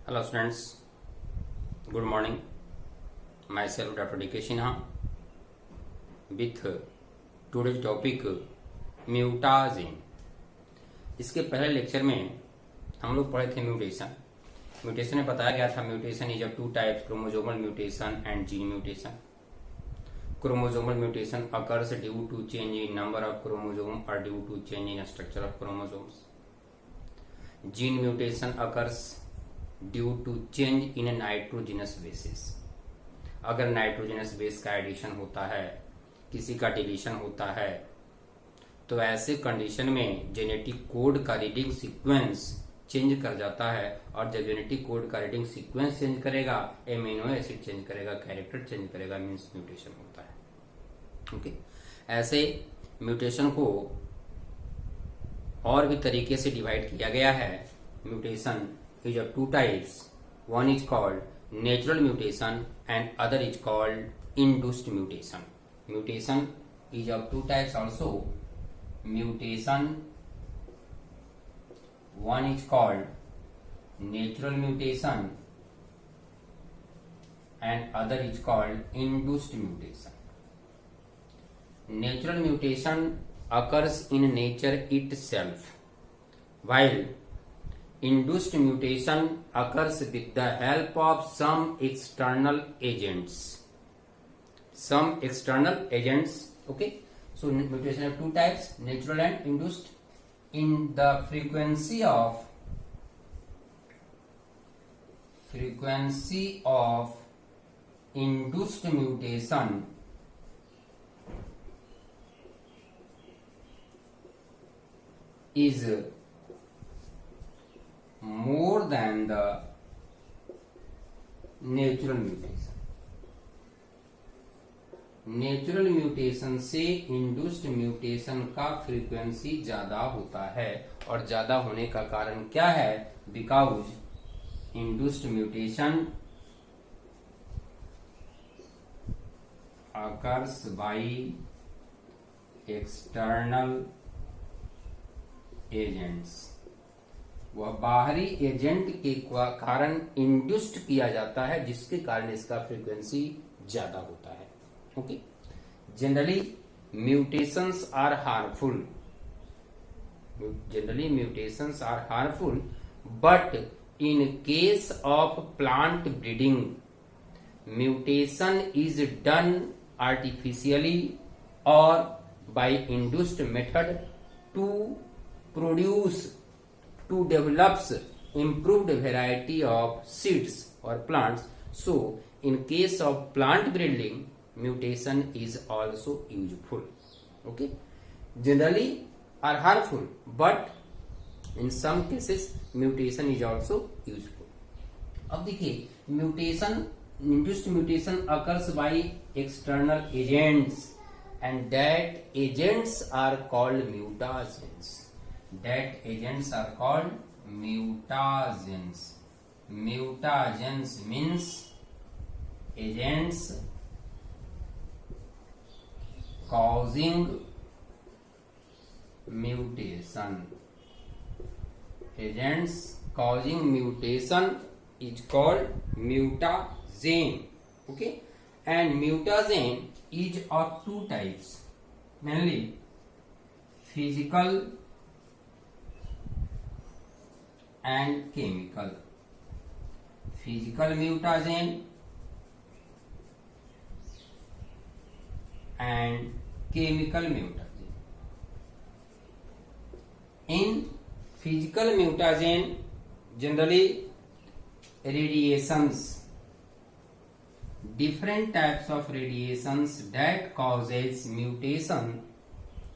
Hello students, good morning. Myself Dr. D.K. Sinha with today's topic mutagen. इसके पहले lecture में हम लोग पढ़े थे म्यूटेशन। म्यूटेशन में बताया गया था mutation is of two types, chromosomal mutation and gene mutation. Chromosomal mutation occurs due to change in number of chromosome or due to change in structure of chromosomes. Gene mutation occurs due to change in nitrogenous bases. अगर nitrogenous base का addition होता है, किसी का deletion होता है, तो ऐसे कंडीशन में जेनेटिक कोड का रीडिंग सीक्वेंस चेंज कर जाता है। और जब जेनेटिक कोड का रीडिंग सीक्वेंस चेंज करेगा, एमिनो एसिड चेंज करेगा, कैरेक्टर चेंज करेगा, मीन्स म्यूटेशन होता है। ओके, ऐसे म्यूटेशन को और भी तरीके से डिवाइड किया गया है। Mutation is of two types. One is called natural mutation and other is called induced mutation. Mutation is of two types also. Mutation, one is called natural mutation and other is called induced mutation. Natural mutation occurs in nature itself, while induced mutation occurs with the help of some external agents. Okay, so mutation have two types, natural and induced. In the frequency of induced mutation is more than the natural mutation. Natural mutation से induced mutation का frequency ज्यादा होता है। और ज्यादा होने का कारण क्या है? Because induced mutation occurs by external agents। वह बाहरी एजेंट के कारण इंड्यूस्ड किया जाता है, जिसके कारण इसका फ्रीक्वेंसी ज्यादा होता है। Okay, generally mutations are harmful. But in case of plant breeding, mutation is done artificially और by induced method to develops improved variety of seeds or plants. So in case of plant breeding, mutation is also useful. Okay, generally are harmful, but in some cases mutation is also useful. अब देखिए, mutation, induced mutation occurs by external agents and that agents are called mutagens. That agents are called mutagens. Mutagens means agents causing mutation. Agents causing mutation is called mutagen. Okay, and mutagen is of two types, mainly physical and chemical. Physical mutagen and chemical mutagen. In physical mutagen, generally radiations, different types of radiations that causes mutation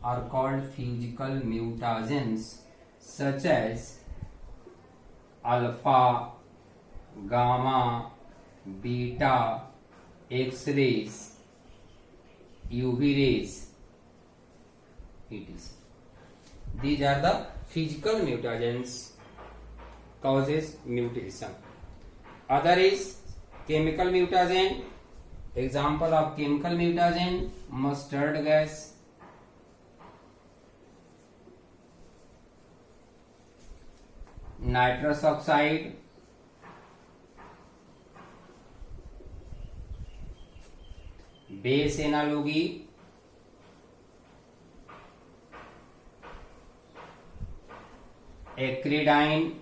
are called physical mutagens, such as alpha, gamma, beta, X rays, UV rays, etc. These are the physical mutagens causes mutation. Other is chemical mutagen. Example of chemical mutagen: mustard gas, nitrous oxide, base analogue acridine,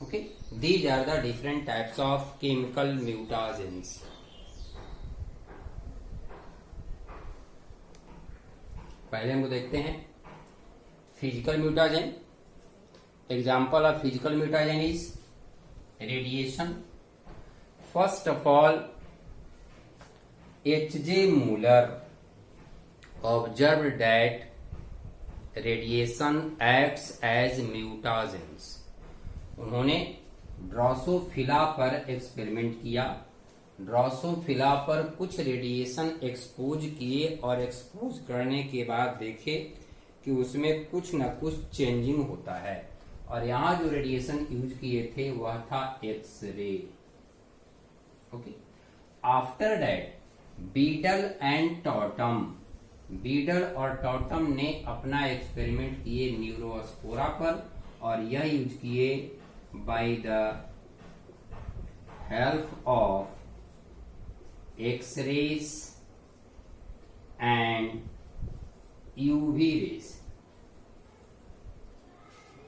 okay, these are the different types of chemical mutagens. पहले हमको देखते हैं physical mutagen. Example of physical mutagen is radiation. First of all, H.J. Muller observed that radiation acts as mutagens. उन्होंने Drosophila पर experiment किया. Drosophila पर कुछ radiation expose किए और एक्सपोज करने के बाद देखे कि उसमें कुछ न कुछ चेंजिंग होता है. और यहां जो रेडिएशन यूज किए थे वह था X ray. Okay. After that Beadle and Tatum, Beadle और टॉटम ने अपना एक्सपेरिमेंट किए न्यूरोस्पोरा पर और यह यूज किए by the help of X-rays and UV rays.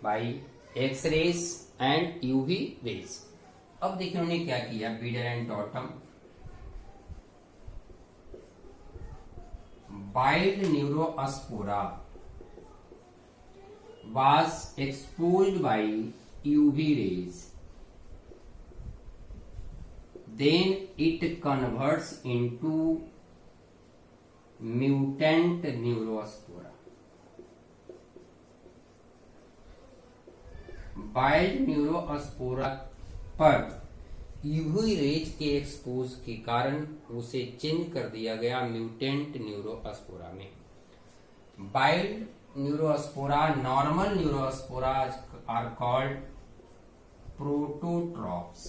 By X-rays and UV rays. अब देखिए उन्होंने क्या किया. Beetle and Tatum, wild Neurospora was exposed by UV rays, then it converts into mutant neurospora. Wild neurospora पर UV rays के expose के कारण उसे चेंज कर दिया गया म्यूटेंट न्यूरोस्पोरा में. Wild neurospora, normal neurospora are called prototrophs.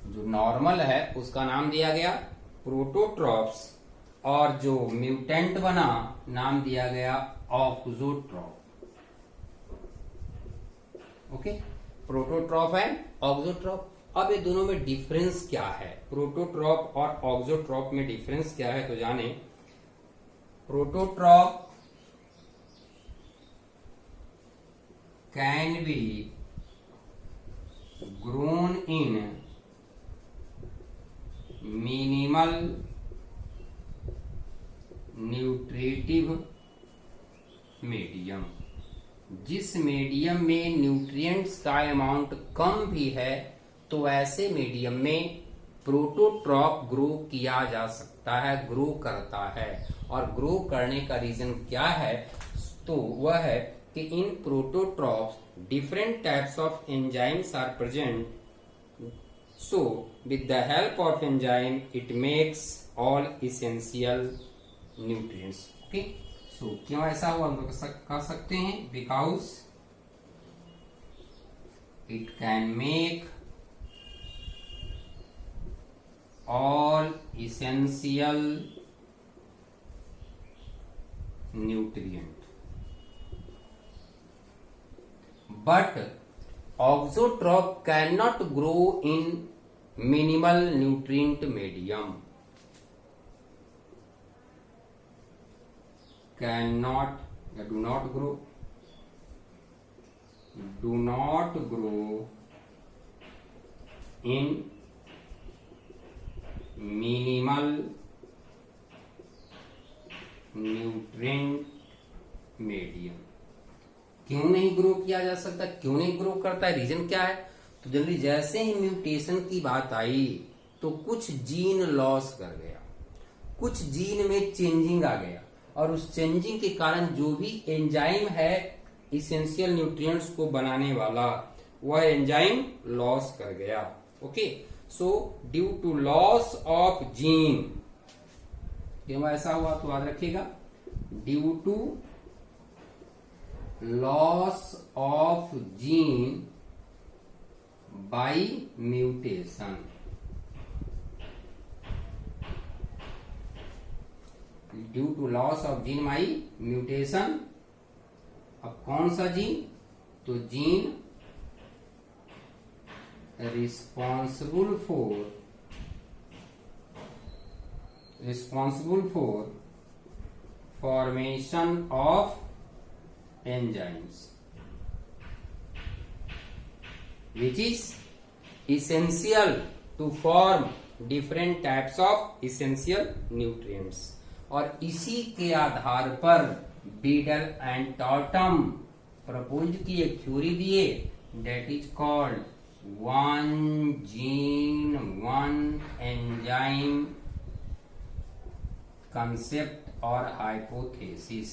जो नॉर्मल है उसका नाम दिया गया प्रोटोट्रॉप्स और जो म्यूटेंट बना नाम दिया गया ऑक्सोट्रॉप. Okay, प्रोटोट्रॉप and ऑक्सोट्रॉप. अब ये दोनों में डिफरेंस क्या है? प्रोटोट्रॉप और ऑक्सोट्रॉप में डिफरेंस क्या है तो जाने. प्रोटोट्रॉप can be grown in minimal nutritive medium. जिस मीडियम में न्यूट्रिएंट्स का अमाउंट कम भी है तो ऐसे मीडियम में प्रोटोट्रॉप ग्रो किया जा सकता है, ग्रो करता है. और ग्रो करने का रीजन क्या है तो वह है कि in prototrophs different types of enzymes are present, so with the help of enzyme it makes all essential nutrients. Okay, so क्यों ऐसा हुआ हम लोग कह सकते हैं because it can make all essential nutrients. But auxotrop cannot grow in minimal nutrient medium. Cannot, do not grow. Do not grow in minimal nutrient medium. क्यों नहीं ग्रो किया जा सकता? क्यों नहीं ग्रो करता है? रीजन क्या है? तो जनरली जैसे ही म्यूटेशन की बात आई तो कुछ जीन लॉस कर गया, कुछ जीन में चेंजिंग आ गया और उस चेंजिंग के कारण जो भी एंजाइम है इसेंशियल न्यूट्रिएंट्स को बनाने वाला वह एंजाइम लॉस कर गया. Okay, so due to loss of gene, क्यों ऐसा हुआ तो याद रखिएगा. Due to loss of gene by mutation. Due to loss of gene by mutation. अब कौन सा जीन? तो gene responsible for formation of enzymes, which is essential to form different types of essential nutrients. और इसी के आधार पर beetle and Tatum propose की एक थ्योरी दिए, that is called one gene one enzyme concept और hypothesis.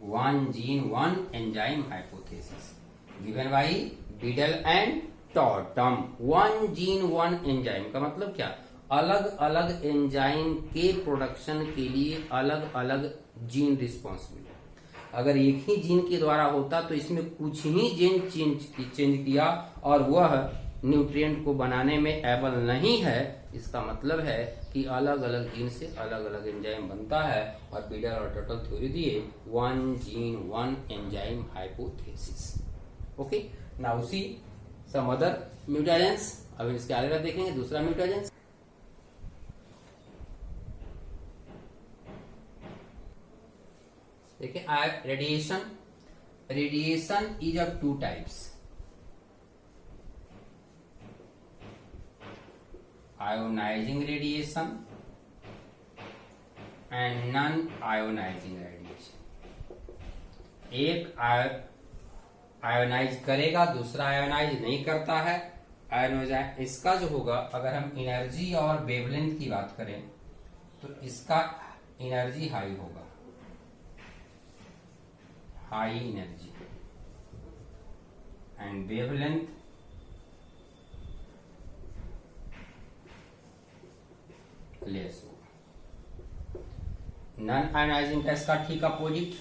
One gene one enzyme hypothesis given by Beadle and Tatum. One gene one enzyme का मतलब क्या? अलग अलग एंजाइम के प्रोडक्शन के लिए अलग अलग जीन रिस्पॉन्सिबल है. अगर एक ही जीन के द्वारा होता तो इसमें कुछ ही जीन चेंज किया और वह न्यूट्रिएंट को बनाने में एबल नहीं है, इसका मतलब है कि अलग अलग जीन से अलग अलग एंजाइम बनता है. और बीडल और टॉटम थ्योरी दिए one gene one enzyme hypothesis. Okay, now see some other mutagens. अब इसके आगे देखेंगे दूसरा म्यूटेजेंस. देखिए radiation is of two types, ionizing radiation and non ionizing radiation. एक आयोनाइज करेगा, दूसरा आयोनाइज नहीं करता है. आयोनाइज इसका जो होगा, अगर हम एनर्जी और वेवलेंथ की बात करें तो इसका एनर्जी हाई होगा, high energy, and wavelength less होगा. नॉन आयोनाइजिंग का इसका ठीक opposite,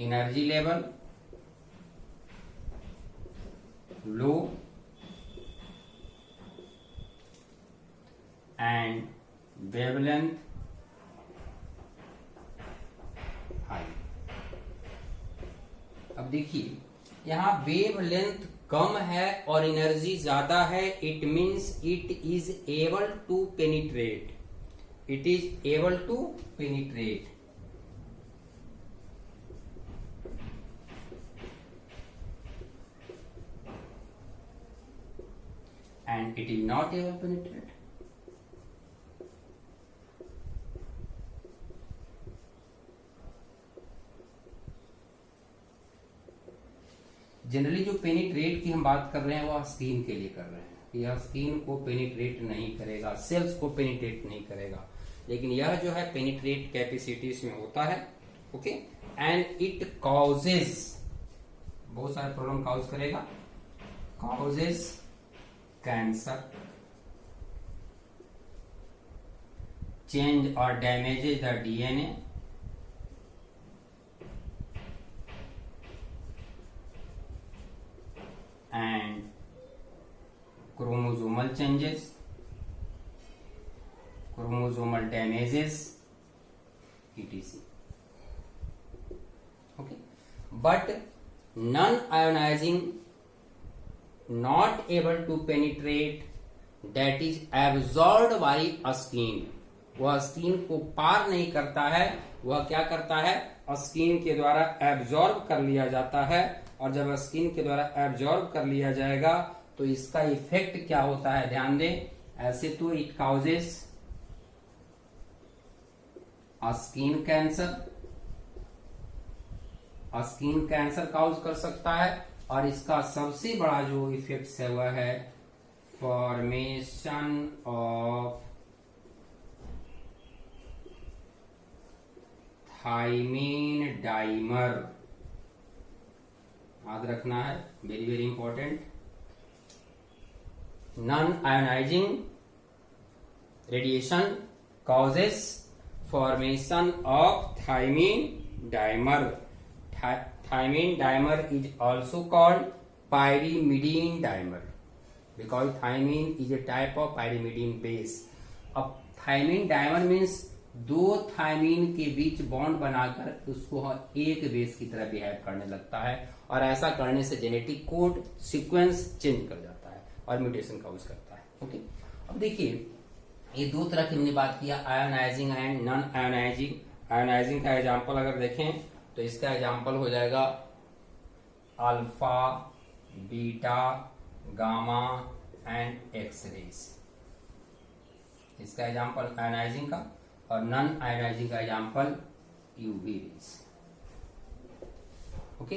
energy level low and wavelength high. अब देखिए यहां वेवलेंथ कम है और एनर्जी ज्यादा है, it means it is able to penetrate, it is able to penetrate. And it is not able to penetrate. Generally जो पेनिट्रेट की हम बात कर रहे हैं वह स्किन के लिए कर रहे हैं. यह स्किन को पेनिट्रेट नहीं करेगा, सेल्स को पेनिट्रेट नहीं करेगा, लेकिन यह जो है पेनिट्रेट कैपेसिटी इसमें होता है. ओके, एंड इट कॉजेज, बहुत सारे प्रॉब्लम कॉज करेगा, causes cancer, change or damages the DNA, and chromosomal changes, chromosomal damages, etc. Okay, but non-ionizing not able to penetrate, that is absorbed by a skin. वह skin को पार नहीं करता है, वह क्या करता है, स्किन के द्वारा एब्जॉर्ब कर लिया जाता है. और जब स्किन के द्वारा एब्जॉर्ब कर लिया जाएगा तो इसका इफेक्ट क्या होता है, ध्यान दें. ऐसे तो it causes skin cancer, skin cancer cause कर सकता है. और इसका सबसे बड़ा जो इफेक्ट है वह है फॉर्मेशन ऑफ थायमीन डाइमर. याद रखना है, very very important. Non ionizing radiation causes formation of thymine dimer. Thymine dimer is also called pyrimidine dimer because thymine is a type of pyrimidine base. अब thymine dimer means दो thymine के बीच bond बनाकर उसको एक base की तरह behave करने लगता है, और ऐसा करने से जेनेटिक कोड सीक्वेंस चेंज कर जाता है और म्यूटेशन काउज करता है। ओके, अब देखिए ये दो तरह की हमने बात किया, ionising and non ionising. Ionising का एग्जांपल अगर देखें तो इसका एग्जांपल हो जाएगा alpha, beta, gamma and X rays. इसका एग्जांपल आयोनाइजिंग का, और नॉन आयोनाइजिंग का एग्जांपल यूवी रेज। ओके,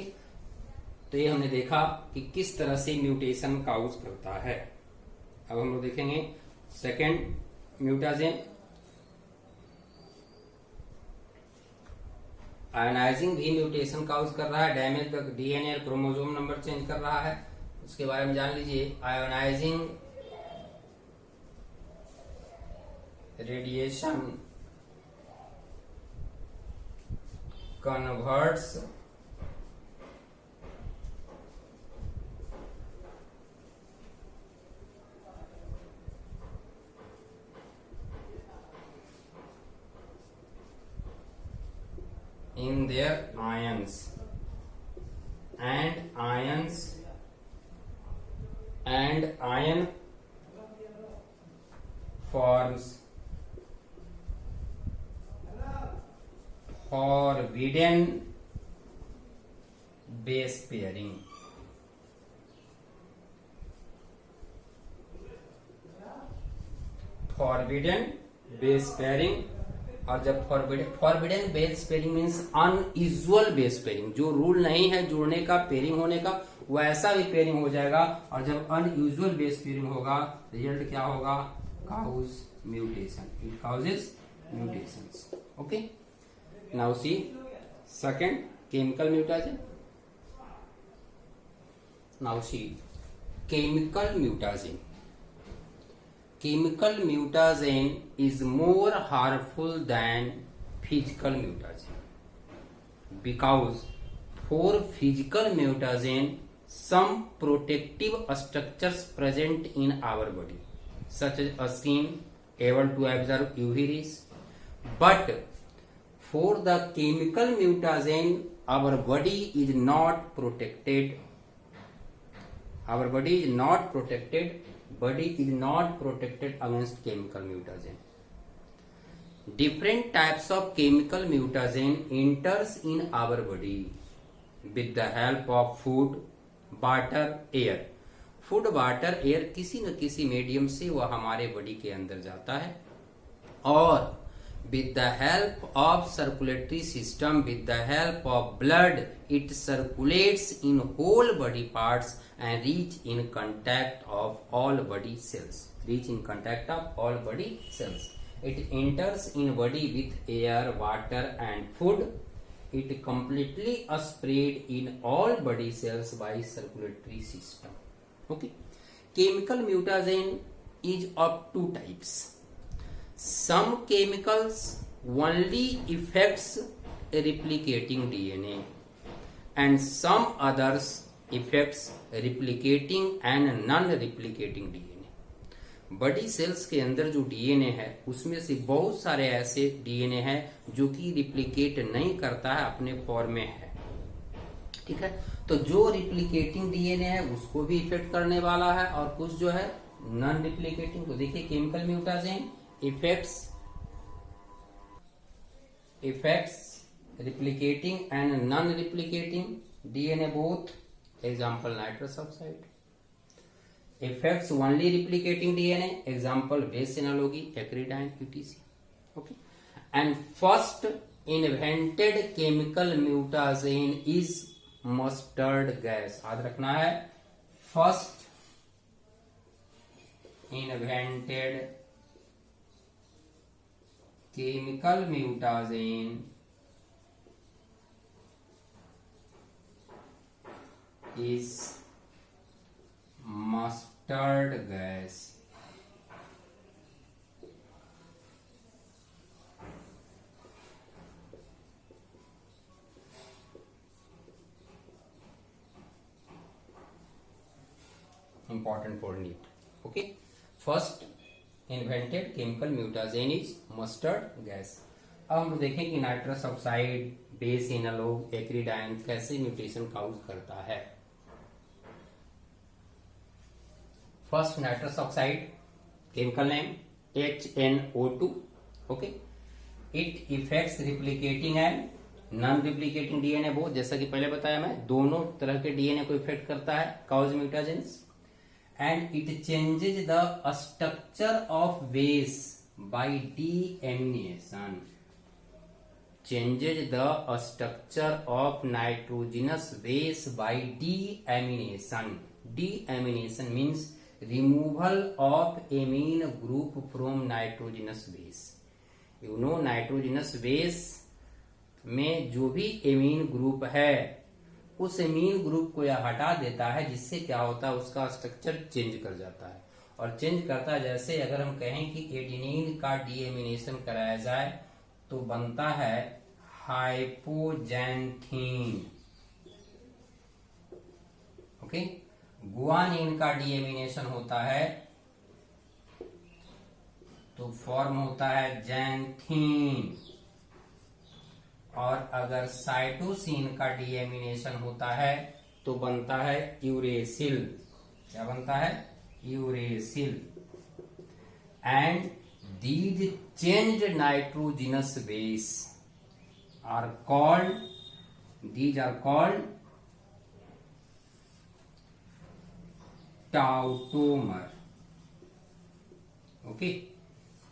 तो ये हमने देखा कि किस तरह से म्यूटेशन काउज करता है। अब हम लोग देखेंगे सेकेंड म्यूटाजेन। आयोनाइजिंग भी म्यूटेशन काउज कर रहा है, damage the DNA chromosome number change कर रहा है। उसके बारे में जान लीजिए। Ionising radiation converts in their ions and ion forms forbidden base pairing। Forbidden base pairing, और जब forbidden base pairing means unusual base pairing, जो रूल नहीं है जुड़ने का, पेयरिंग होने का, वैसा भी पेयरिंग हो जाएगा। और जब अनयूजुअल बेस पेयरिंग होगा, रिजल्ट क्या होगा? Cause mutation, it causes mutations. Okay, now see second chemical mutation. Now see chemical mutation. Chemical mutagen is more harmful than physical mutagen because for physical mutagen some protective structures present in our body such as a skin able to absorb UV rays, but for the chemical mutagen our body is not protected. Our body is not protected. Body is not protected against chemical mutagen. Different types of chemical mutagen enters in our body with the help of food, water, air. Food, water, air, किसी न किसी medium से वह हमारे body के अंदर जाता है, और with the help of circulatory system, with the help of blood, it circulates in whole body parts and reach in contact of all body cells. Reach in contact of all body cells. It enters in body with air, water and food. It completely spread in all body cells by circulatory system. Okay. Chemical mutagen is of two types. Some chemicals only affects replicating DNA and some others affects replicating and non-replicating DNA। Body cells के अंदर जो DNA है उसमें से बहुत सारे ऐसे DNA हैं जो कि रिप्लिकेट नहीं करता है, अपने फॉर्म में है। ठीक है, तो जो रिप्लिकेटिंग डीएनए है उसको भी इफेक्ट करने वाला है, और कुछ जो है नॉन रिप्लिकेटिंग। तो देखिए chemical mutation effects replicating and non-replicating DNA both. Example nitrous oxide. Affects only replicating DNA. Example base analogy, acridine, etc. Okay. And first invented chemical mutagen is mustard gas. याद रखना है, first invented chemical mutagen is mustard gas. Important for NEET. Okay, first invented chemical mutagen is mustard gas. अब हम देखें कि nitrous oxide base analogue एक्रीडाइन कैसे mutation cause करता है। First nitrous oxide chemical name HNO2। Okay, it effects replicating and non replicating DNA both, जैसा कि पहले बताया मैं, दोनों तरह के डीएनए को इफेक्ट करता है, cause mutagens. And it changes the structure of base by deamination, changes the structure of nitrogenous base by deamination. Deamination means removal of amine group from nitrogenous base. You know nitrogenous base में जो भी amine group है उस amine group को यह हटा देता है, जिससे क्या होता है उसका स्ट्रक्चर चेंज कर जाता है। और चेंज करता है जैसे अगर हम कहें कि एडिनिन का डीएमिनेशन कराया जाए तो बनता है हाइपोजैंथीन। ओके, गुआनिन का डीएमिनेशन होता है तो फॉर्म होता है जैंथीन। और अगर साइटोसिन का डीएमिनेशन होता है तो बनता है यूरेसिल। क्या बनता है? Uracil. And these changed nitrogenous base are called tautomer. Okay,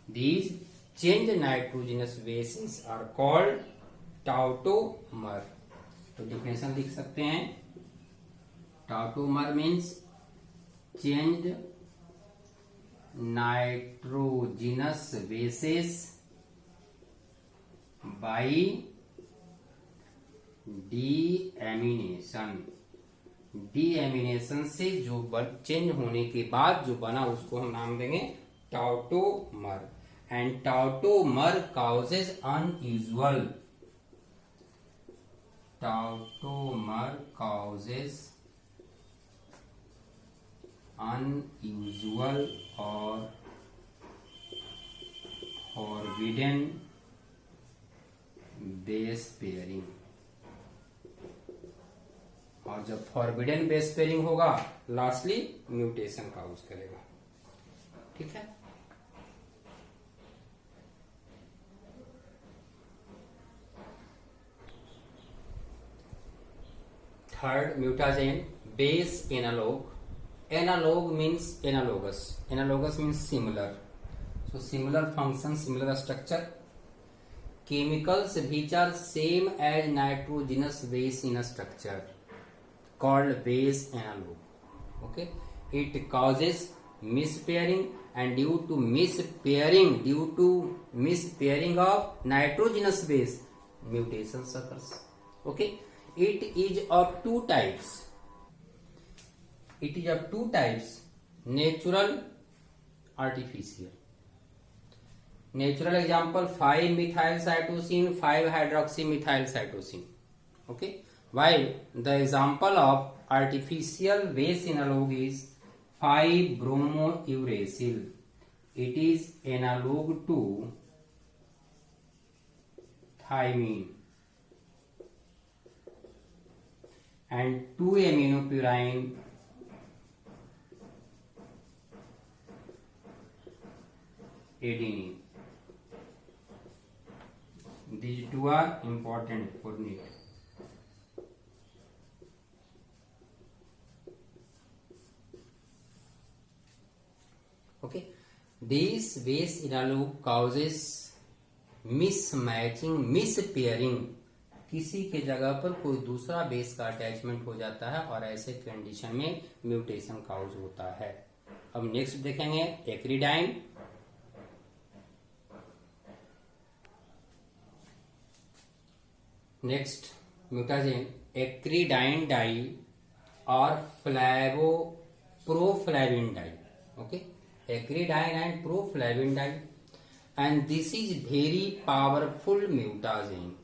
these changed nitrogenous bases are called tautomer. तो डिफिनेशन लिख सकते हैं, tautomer means changed nitrogenous bases by deamination. Deamination से जो चेंज होने के बाद जो बना उसको हम नाम देंगे tautomer. And tautomer causes unusual, tautomer causes unusual or forbidden base pairing। और जब forbidden base pairing होगा लास्टली म्यूटेशन काउज करेगा। ठीक है, third mutagen base analogue. Analog means analogous. Analogous means similar. So similar function, similar structure. Chemicals which are same as nitrogenous base in a structure called base analog. Okay. It causes mispairing, and due to mispairing of nitrogenous base, mutation occurs. Okay. It is of two types. It is of two types, natural, artificial. Natural example 5-methyl cytosine, 5-hydroxymethyl cytosine. Okay, while the example of artificial base analog is 5-bromouracil. It is analog to thymine and 2-aminopurine adenine. These two are important for NEET. Okay, this base analog causes mismatching, mispairing. किसी के जगह पर कोई दूसरा base का attachment हो जाता है और ऐसे कंडीशन में म्यूटेशन काउज होता है। अब नेक्स्ट देखेंगे acridine. Next mutagen acridine dye और proflavin dye. Okay, acridine and proflavin dye, and this is very powerful mutagen.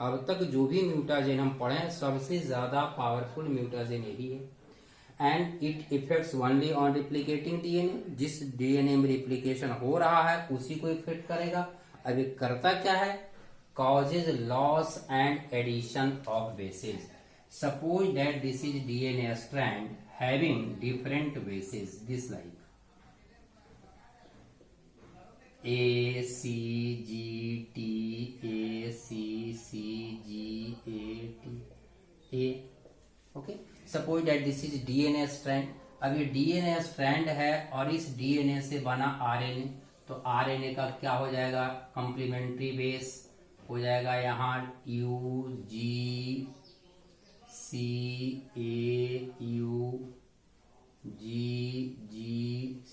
अब तक जो भी म्यूटाजेन हम पढ़े हैं सबसे ज्यादा पावरफुल म्यूटाजेन यही है। And it effects only on replicating DNA, जिस डीएनए में रिप्लिकेशन हो रहा है उसी को इफेक्ट करेगा। अब ये करता क्या है? causes loss and addition of bases. Suppose that this is DNA strand having different bases, this like A, C, G, T, A, C, C, G, A, T, A. Okay. Suppose that this is DNA strand. अब ये DNA strand है और इस DNA से बना RNA, तो RNA का क्या हो जाएगा? कॉम्प्लीमेंट्री बेस हो जाएगा यहाँ U, G, C, A, U, G, G,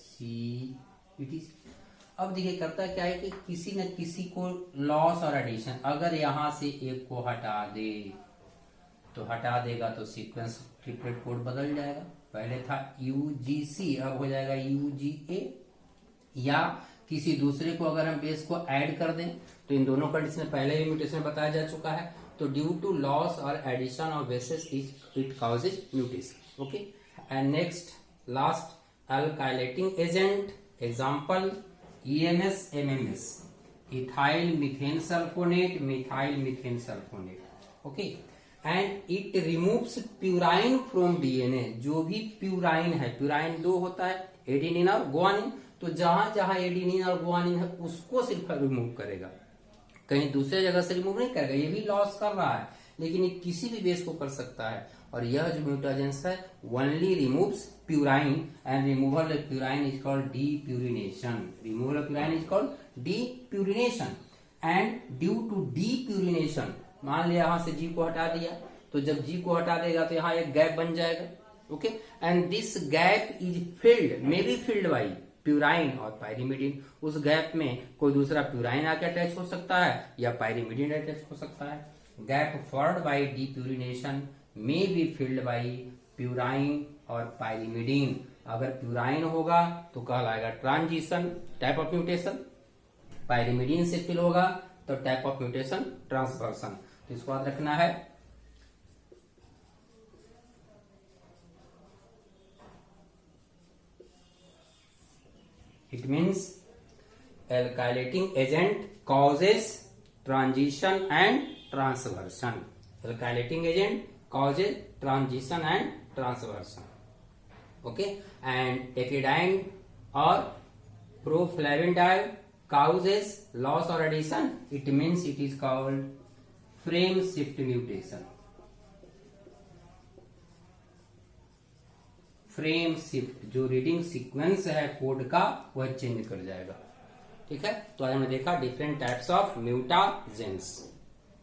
C, it is. अब देखिए करता क्या है कि किसी न किसी को लॉस और एडिशन, अगर यहां से एक को हटा दे तो हटा देगा तो सीक्वेंस ट्रिपलेट कोड बदल जाएगा। पहले था UGC, अब हो जाएगा UGA। या किसी दूसरे को अगर हम बेस को ऐड कर दें तो इन दोनों कंडीशन पहले ही म्यूटेशन बताया जा चुका है। तो ड्यू टू लॉस और addition of bases it causes mutation. Okay, and next last alkylating agent, example EMS, MMS, ethyl methane sulfonate, methyl methane sulfonate. Okay, and it removes purine from DNA. जो भी प्यूराइन है, प्यूराइन दो होता है, adenine और guanine, तो जहां जहां एडेनिन और गुआनिन है उसको सिर्फ रिमूव करेगा, कहीं दूसरे जगह से रिमूव नहीं करेगा। ये भी लॉस कर रहा है लेकिन ये किसी भी बेस को कर सकता है। और यह जो म्यूटाजेंस है only removes purine, and removal of purine is called depurination. Removal of purine is called depurination. And due to depurination, मान लिया यहां से G को हटा दिया, तो जब G को हटा देगा तो यहाँ एक गैप बन जाएगा। Okay, and this gap is filled, may be filled by purine और पायरिमिडिन। उस गैप में कोई दूसरा प्यूराइन आके अटैच हो सकता है या पायरिमिडिन अटैच हो सकता है। Gap formed by depurination may be filled by purine और पायरिमिडिन। अगर प्यूराइन होगा तो कहलाएगा transition type of mutation, pyrimidine से फिल होगा तो टाइप ऑफ म्यूटेशन ट्रांसवर्सन। तो इसको याद रखना है। It means alkylating agent causes transition and transversion. Alkylating agent causes transition and transversion. Okay, and ethidine or proflavindile causes loss or addition. It means it is called frame shift mutation. Frame shift, जो reading sequence है code का वह change कर जाएगा। ठीक है, तो आज हमने देखा different types of mutagens.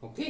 Okay.